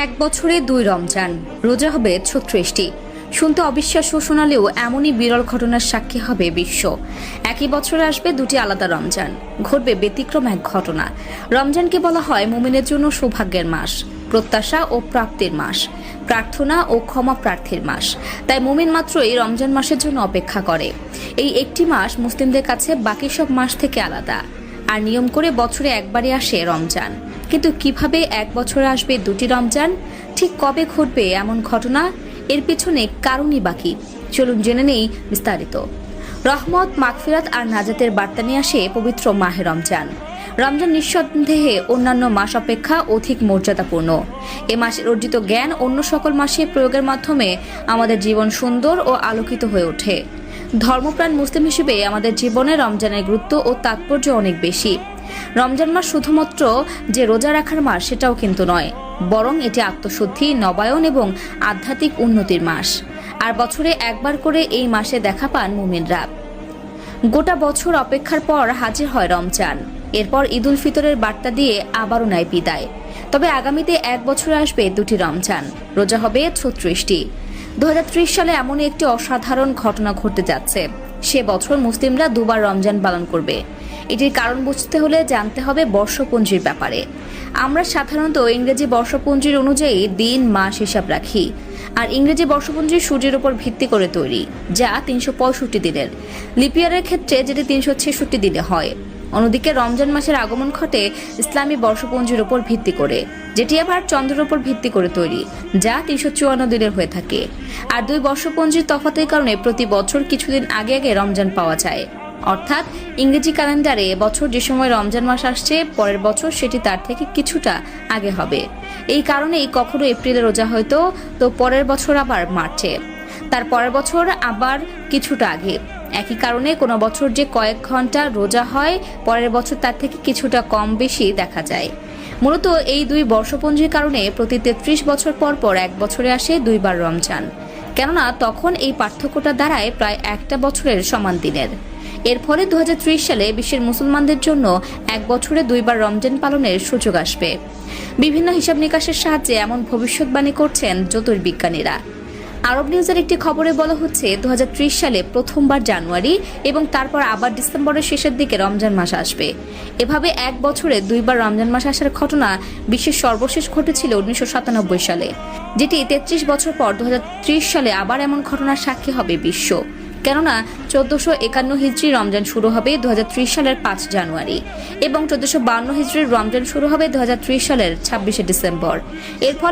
এক বছরে 2 রমজান, রোজা হবে 36টি। শুনতে অবিশ্বাস্য শোনালেও এমনই বিরল ঘটনার সাক্ষী হবে বিশ্ব। একই বছরে আসবে 2টি আলাদা রমজান, ঘটবে ব্যতিক্রম এক ঘটনা। রমজানকে বলা হয় মুমিনের জন্য সৌভাগ্যের মাস, প্রত্যাশা ও প্রাপ্তির মাস, প্রার্থনা ও ক্ষমা প্রার্থীর মাস। তাই মুমিন মাত্রই রমজান মাসের জন্য অপেক্ষা করে। এই একটি মাস মুসলিমদের কাছে বাকি সব মাস থেকে আলাদা, আর নিয়ম করে বছরে একবারই আসে রমজান। কিন্তু কিভাবে এক বছরে আসবে 2টি রমজান, ঠিক কবে ঘটবে এমন ঘটনা, এর পিছনে কারণই বাকি। চলুন জেনে নেই বিস্তারিত। রহমত, মাগফিরাত আর নাজাতের বার্তা নিয়ে আসে পবিত্র মাহে রমজান। রমজান নিঃসন্দেহে অন্যান্য মাস অপেক্ষা অধিক মর্যাদাপূর্ণ। এ মাসের অর্জিত জ্ঞান অন্য সকল মাসে প্রয়োগের মাধ্যমে আমাদের জীবন সুন্দর ও আলোকিত হয়ে ওঠে। ধর্মপ্রাণ মুসলিম হিসেবে আমাদের জীবনে রমজানের গুরুত্ব ও তাৎপর্য অনেক বেশি। রমজান মাস শুধুমাত্র যে রোজা রাখার মাস সেটাও কিন্তু নয়, বরং এটি আত্মশুদ্ধি, নবায়ন এবং আধ্যাত্মিক উন্নতির মাস। আর বছরে একবার করে এই মাসে দেখা পান মুমিনরা। গোটা বছর অপেক্ষার পর হাজির হয় রমজান। এরপর ঈদ উল ফিতরের বার্তা দিয়ে আবারও নেয় বিদায়। তবে আগামীতে এক বছরে আসবে 2টি রমজান, রোজা হবে 36টি। 2030 সালে এমনই একটি অসাধারণ ঘটনা ঘটতে যাচ্ছে। সে বছর মুসলিমরা 2বার রমজান পালন করবে। এটির কারণ বুঝতে হলে জানতে হবে বর্ষপঞ্জির ব্যাপারে। আমরা সাধারণত ইংরেজি বর্ষপঞ্জির অনুযায়ী দিন মাস হিসাব রাখি, আর ইংরেজি বর্ষপঞ্জি সূর্যের উপর ভিত্তি করে তৈরি, যা 365 দিনের। লিপিয়ারের ক্ষেত্রে যেটি 366 দিনে হয়। অন্যদিকে রমজান মাসের আগমন ঘটে ইসলামী বর্ষপঞ্জির উপর ভিত্তি করে, যেটি আবার চন্দ্রের উপর ভিত্তি করে তৈরি, যা 354 দিনের হয়ে থাকে। আর 2 বর্ষপঞ্জির তফাতের কারণে প্রতি বছর কিছুদিন আগে আগে রমজান পাওয়া যায়। অর্থাৎ ইংরেজি ক্যালেন্ডারে বছর যে সময় রমজান মাস আসছে, পরের বছর সেটি তার থেকে কিছুটা আগে হবে। এই কারণেই কখনো এপ্রিলে রোজা হয়তো, তো পরের বছর আবার মার্চে, তার পরের বছর আবার কিছুটা আগে। একই কারণে কোনো বছর যে কয়েক ঘন্টা রোজা হয়, পরের বছর তার থেকে কিছুটা কম বেশি দেখা যায়। মূলত এই 2 বর্ষপঞ্জির কারণে প্রতি 33 বছর পর পর এক বছরে আসে 2বার রমজান, কেননা তখন এই পার্থক্যটা দাঁড়ায় প্রায় একটা বছরের সমান দিনের। এর ফলে 2030 সালে বিশ্বের মুসলমানদের জন্য এক বছরে 2বার রমজান পালনের সুযোগ আসবে। বিভিন্ন হিসাব নিকাশের সাহায্যে এমন ভবিষ্যৎবাণী করছেন জ্যোতির্বিজ্ঞানীরা। আরব নিউজের একটি খবরে বলা হচ্ছে 2030 সালে প্রথমবার জানুয়ারি এবং তারপর আবার ডিসেম্বরের শেষের দিকে রমজান মাস আসবে। এভাবে এক বছরে 2বার রমজান মাস আসার ঘটনা বিশ্বের সর্বশেষ ঘটেছিল 1997 সালে, যেটি 33 বছর পর 2030 সালে আবার এমন ঘটনার সাক্ষী হবে বিশ্ব। কেননা 1451 হিজরি রমজান শুরু হবে 2030 সালের 5 জানুয়ারি এবং 1452 হিজরির রমজান শুরু হবে 2030 সালের 26 ডিসেম্বর। এর ফলে